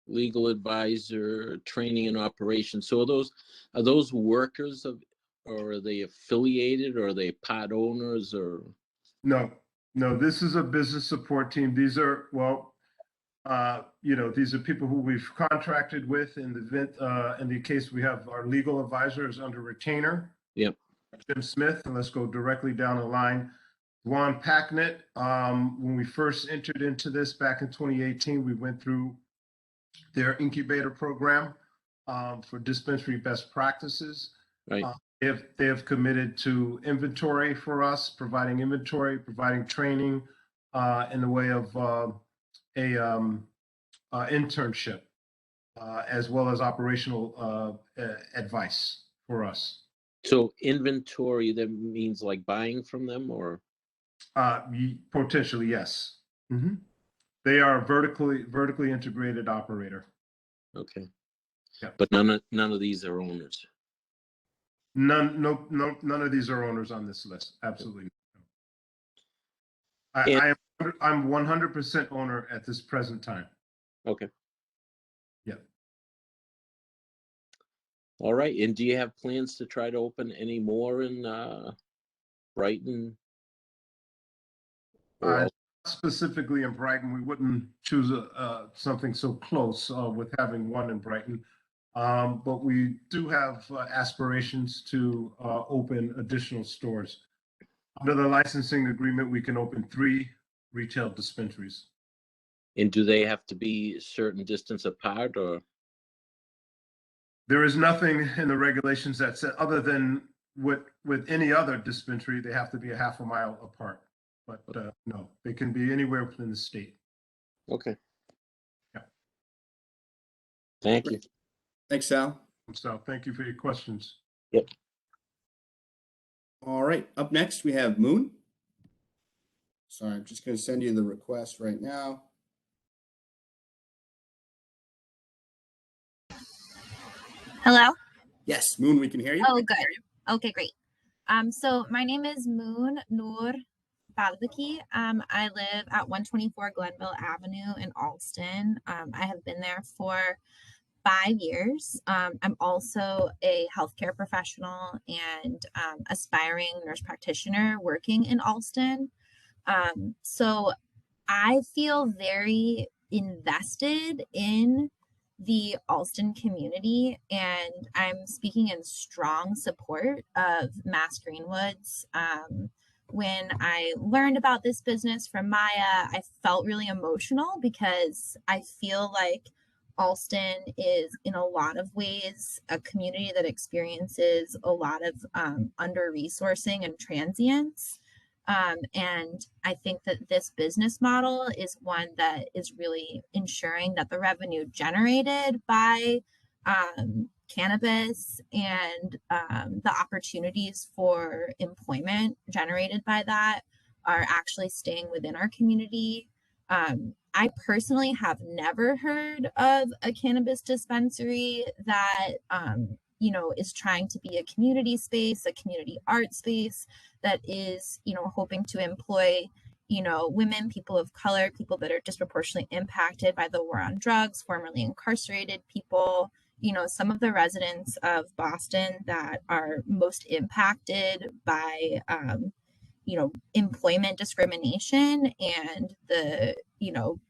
legal advisor, training and operations. So are those workers of, or are they affiliated, or are they part owners, or? No, no, this is a business support team. These are, well, these are people who we've contracted with in the case we have our legal advisor is under retainer. Yep. Jim Smith, and let's go directly down the line. Juan Packnett, when we first entered into this back in 2018, we went through their incubator program for dispensary best practices. Right. They have committed to inventory for us, providing inventory, providing training in the way of internship, as well as operational advice for us. So inventory, that means like buying from them, or? Potentially, yes. Mm-hmm. They are vertically integrated operator. Okay. Yeah. But none of these are owners. None of these are owners on this list. Absolutely. And, I'm 100% owner at this present time. okay. Yeah. All right. And do you have plans to try to open any more in Brighton? Specifically in Brighton, we wouldn't choose something so close with having one in Brighton. But we do have aspirations to open additional stores. Under the licensing agreement, we can open 3 retail dispensaries. And do they have to be a certain distance apart, or? There is nothing in the regulations that said, other than with any other dispensary, they have to be a half a mile apart. But no, they can be anywhere within the state. Okay. Yeah. Thank you. Thanks, Sal. So thank you for your questions. Yep. All right, up next we have Moon. Sorry, I'm just going to send you the request right now. Hello? Yes, Moon, we can hear you. Oh, good. Okay, great. So my name is Moon Noor Balbaki. I live at 124 Glenville Avenue in Allston. I have been there for 5 years. I'm also a healthcare professional and aspiring nurse practitioner working in Allston. So I feel very invested in the Allston community, and I'm speaking in strong support of Mass Greenwoods. When I learned about this business from Maya, I felt really emotional because I feel like Allston is in a lot of ways a community that experiences a lot of under-resourcing and transience. And I think that this business model is one that is really ensuring that the revenue generated by cannabis and the opportunities for employment generated by that are actually staying within our community. I personally have never heard of a cannabis dispensary that is trying to be a community space, a community art space that is, hoping to employ, women, people of color, people that are disproportionately impacted by the war on drugs, formerly incarcerated people, some of the residents of Boston that are most impacted by, employment discrimination and the,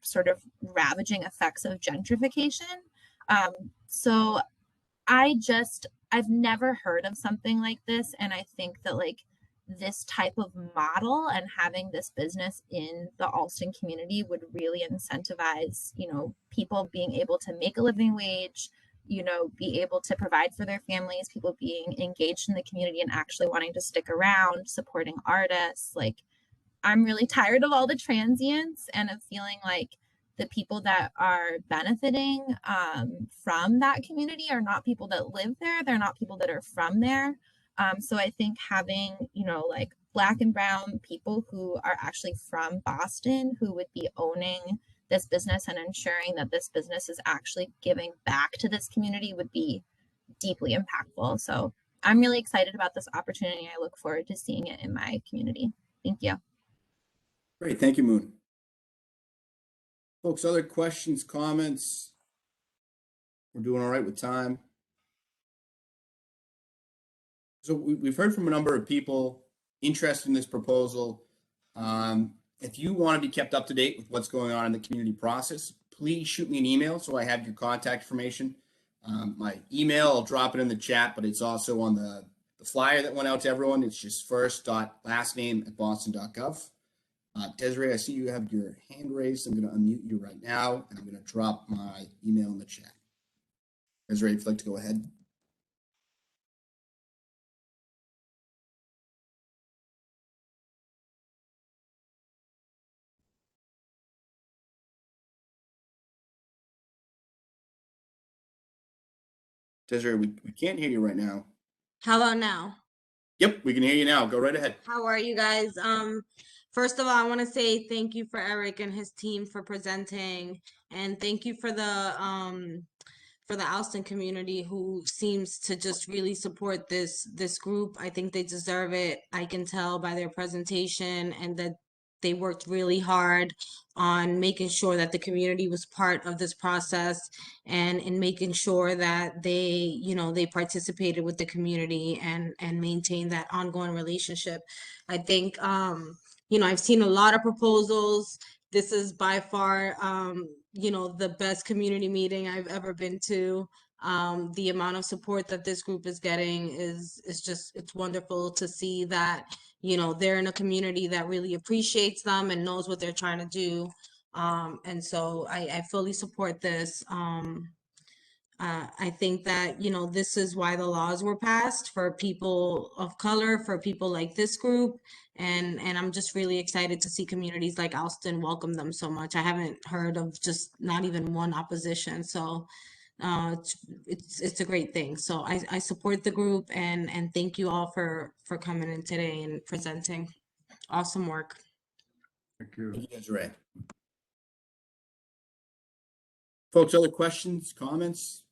sort of ravaging effects of gentrification. So I've never heard of something like this. And I think that this type of model and having this business in the Allston community would really incentivize, people being able to make a living wage, be able to provide for their families, people being engaged in the community and actually wanting to stick around, supporting artists. I'm really tired of all the transients and of feeling like the people that are benefiting from that community are not people that live there. They're not people that are from there. So I think having, Black and brown people who are actually from Boston who would be owning this business and ensuring that this business is actually giving back to this community would be deeply impactful. So I'm really excited about this opportunity. I look forward to seeing it in my community. Thank you. Great, thank you, Moon. Folks, other questions, comments? We're doing all right with time. So we've heard from a number of people interested in this proposal. If you want to be kept up to date with what's going on in the community process, please shoot me an email so I have your contact information. My email, I'll drop it in the chat, but it's also on the flyer that went out to everyone. It's just first.lastname@boston.gov. Desiree, I see you have your hand raised. I'm going to unmute you right now, and I'm going to drop my email in the chat. Desiree, if you'd like to go ahead. Desiree, we can't hear you right now. How about now? Yep, we can hear you now. Go right ahead. How are you guys? First of all, I want to say thank you for Eric and his team for presenting, and thank you for the Allston community who seems to just really support this group. I think they deserve it. I can tell by their presentation and that they worked really hard on making sure that the community was part of this process and in making sure that they participated with the community and maintained that ongoing relationship. I think I've seen a lot of proposals. This is by far the best community meeting I've ever been to. The amount of support that this group is getting is just, it's wonderful to see that they're in a community that really appreciates them and knows what they're trying to do. And so I fully support this. I think that, this is why the laws were passed for people of color, for people like this group. And I'm just really excited to see communities like Allston welcome them so much. I haven't heard of just not even one opposition. So it's a great thing. So I support the group and thank you all for coming in today and presenting. Awesome work. Thank you. Thank you, Desiree. Folks, other questions, comments?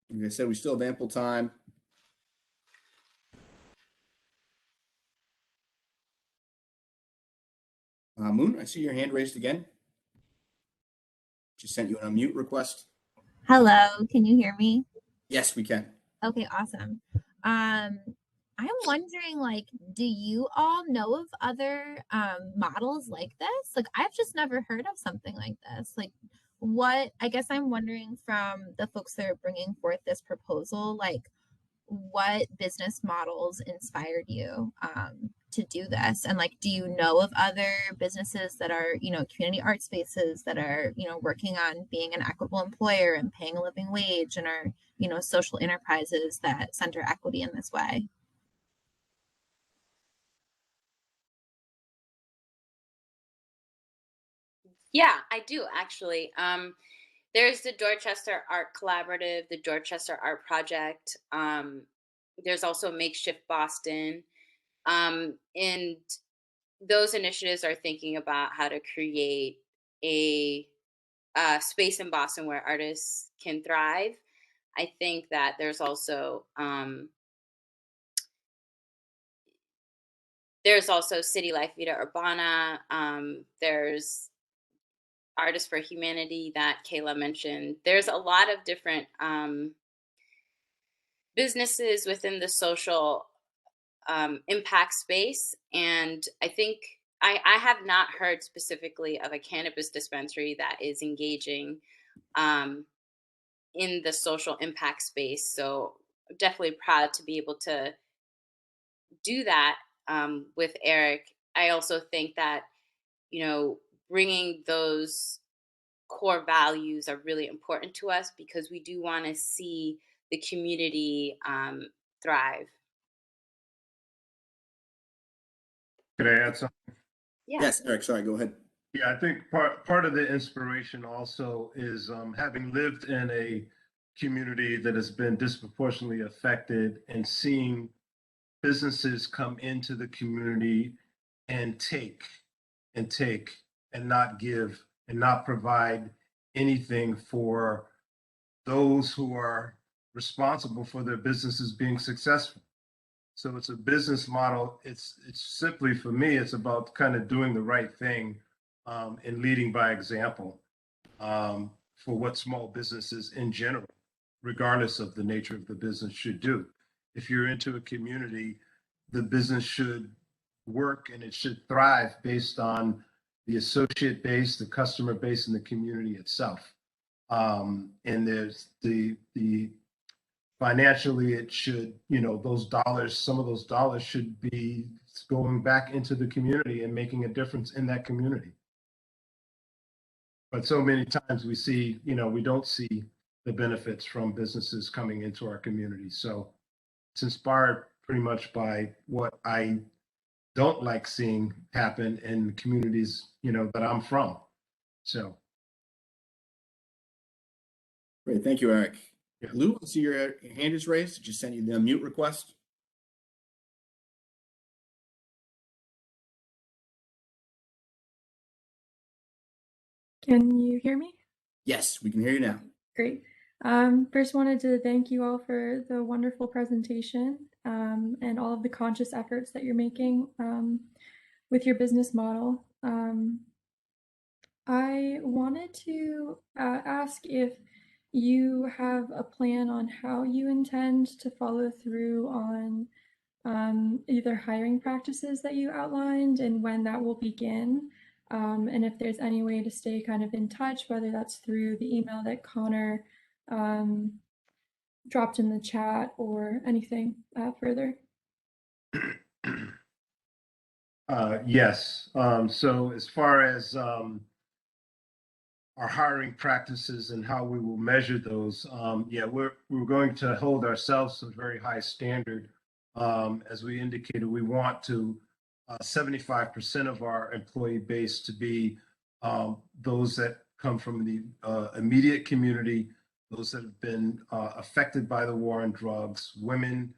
Like I said, we still have ample time. Moon, I see your hand raised again. Just sent you an unmute request. Hello, can you hear me? Yes, we can. Okay, awesome. I'm wondering, like, do you all know of other models like this? Like, I've just never heard of something like this. Like, I guess I'm wondering from the folks that are bringing forth this proposal, like, what business models inspired you to do this? And like, do you know of other businesses that are, community art spaces that are, working on being an equitable employer and paying a living wage and are, social enterprises that center equity in this way? Yeah, I do actually. There's the Dorchester Art Collaborative, the Dorchester Art Project. There's also Makeshift Boston. And those initiatives are thinking about how to create a space in Boston where artists can thrive. I think that there's also City Life Vida Urbana. There's Artists for Humanity that Kayla mentioned. There's a lot of different businesses within the social impact space. And I think I have not heard specifically of a cannabis dispensary that is engaging in the social impact space. So I'm definitely proud to be able to do that with Eric. I also think that, bringing those core values are really important to us because we do want to see the community thrive. Could I add something? Yeah. Yes, Eric, sorry, go ahead. Yeah, I think part of the inspiration also is having lived in a community that has been disproportionately affected and seeing businesses come into the community and take and not give and not provide anything for those who are responsible for their businesses being successful. So it's a business model. It's simply, for me, it's about kind of doing the right thing and leading by example for what small businesses in general, regardless of the nature of the business, should do. If you're into a community, the business should work and it should thrive based on the associate base, the customer base, and the community itself. And there's the financially, it should, those dollars, some of those dollars should be going back into the community and making a difference in that community. But so many times we see, we don't see the benefits from businesses coming into our community. So it's inspired pretty much by what I don't like seeing happen in communities, that I'm from. So. Great, thank you, Eric. Yeah. Lou, I see your hand is raised. Just sent you the mute request. Can you hear me? Yes, we can hear you now. Great. First wanted to thank you all for the wonderful presentation and all of the conscious efforts that you're making with your business model. I wanted to ask if you have a plan on how you intend to follow through on either hiring practices that you outlined and when that will begin. And if there's any way to stay kind of in touch, whether that's through the email that Connor dropped in the chat or anything further. Yes. So as far as our hiring practices and how we will measure those, we're going to hold ourselves to a very high standard. As we indicated, we want to 75% of our employee base to be those that come from the immediate community, those that have been affected by the war on drugs, women,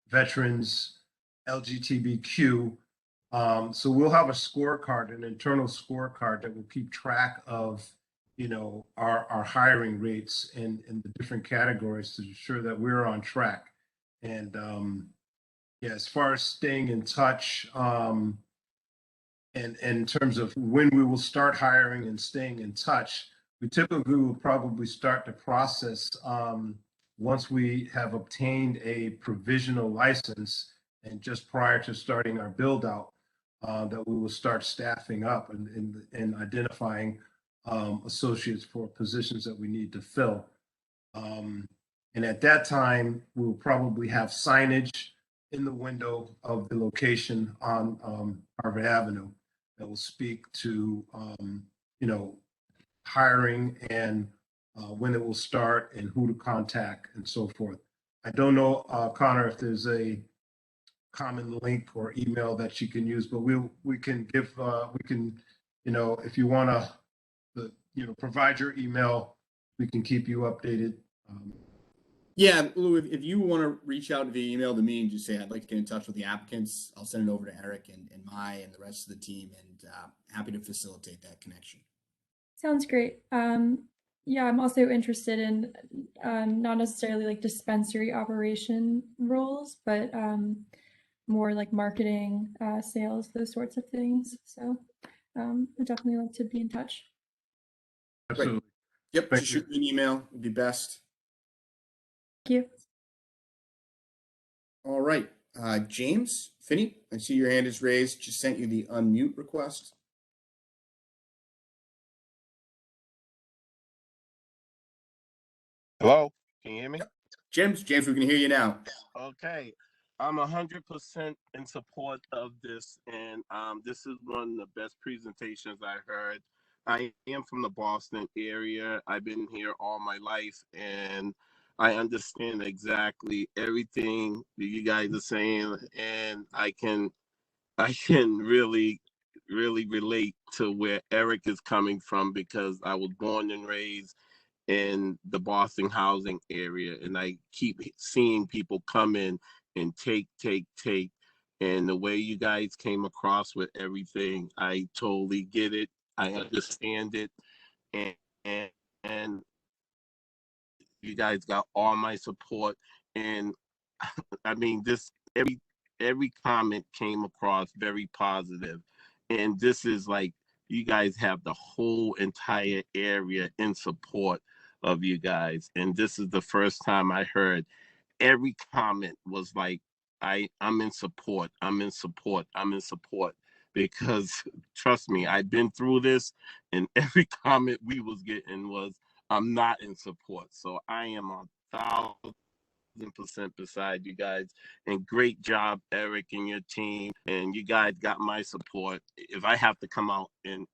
veterans, LGBTQ. So we'll have a scorecard, an internal scorecard that will keep track of, our hiring rates in the different categories to ensure that we're on track. And as far as staying in touch, and in terms of when we will start hiring and staying in touch, we typically will probably start the process once we have obtained a provisional license and just prior to starting our build out, that we will start staffing up and identifying associates for positions that we need to fill. And at that time, we'll probably have signage in the window of the location on Harvard Avenue that will speak to, hiring and when it will start and who to contact and so forth. I don't know, Connor, if there's a common link or email that you can use, but we can give, if you want to, provide your email, we can keep you updated. Yeah, Lou, if you want to reach out via email to me and just say, I'd like to get in touch with the applicants, I'll send it over to Eric and Mai and the rest of the team, and happy to facilitate that connection. Sounds great. Yeah, I'm also interested in not necessarily like dispensary operation roles, but more like marketing, sales, those sorts of things. So I'd definitely like to be in touch. Absolutely. Great. Yep, Thank just you. shoot me an email would be best. Thank you. All right, James Finney, I see your hand is raised. Just sent you the unmute request. Hello, can you hear me? James, we can hear you now. Okay, I'm 100% in support of this, and this is one of the best presentations I heard. I am from the Boston area. I've been here all my life, and I understand exactly everything that you guys are saying, and I can really relate to where Eric is coming from, because I was born and raised in the Boston housing area, and I keep seeing people come in and take. And the way you guys came across with everything, I totally get it. I understand it. And you guys got all my support. And I mean, this every comment came across very positive, and this is like you guys have the whole entire area in support of you guys, and this is the first time I heard every comment was like, I'm in support, I'm in support, I'm in support. Because trust me, I've been through this, and every comment we was getting was, I'm not in support. So I am 1,000% beside you guys. And great job, Eric and your team. And you guys got my support. If I have to come out and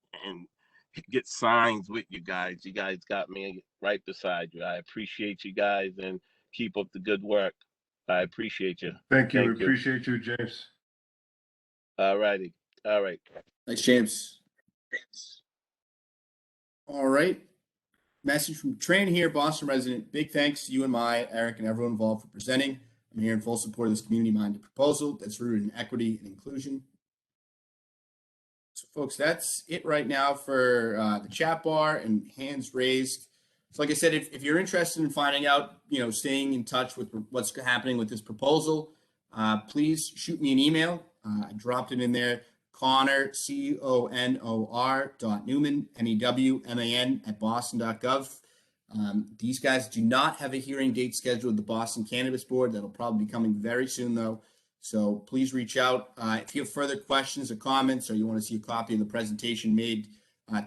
get signs with you guys got me right beside you. I appreciate you guys, and keep up the good work. I appreciate you. Thank you. We appreciate you, James. All righty. All right. Thanks, James. All right. Message from Tran here, Boston resident. Big thanks to you and Maya, Eric, and everyone involved for presenting. I'm here in full support of this community-minded proposal that's rooted in equity and inclusion. So, folks, that's it right now for the chat bar and hands raised. So, like I said, if you're interested in finding out, staying in touch with what's happening with this proposal, please shoot me an email. I dropped it in there. Conor, CONOR.Newman, NEWMAN @boston.gov. These guys do not have a hearing date scheduled with the Boston Cannabis Board. That'll probably be coming very soon, though. So please reach out. If you have further questions or comments, or you want to see a copy of the presentation made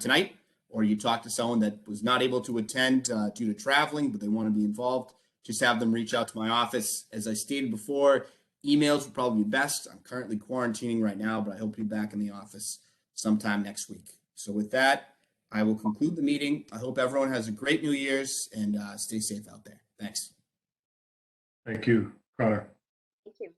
tonight, or you talk to someone that was not able to attend due to traveling, but they want to be involved, just have them reach out to my office. As I stated before, emails would probably be best. I'm currently quarantining right now, but I hope to be back in the office sometime next week. So with that, I will conclude the meeting. I hope everyone has a great New Year's, and stay safe out there. Thanks. Thank you, Conor. Thank you.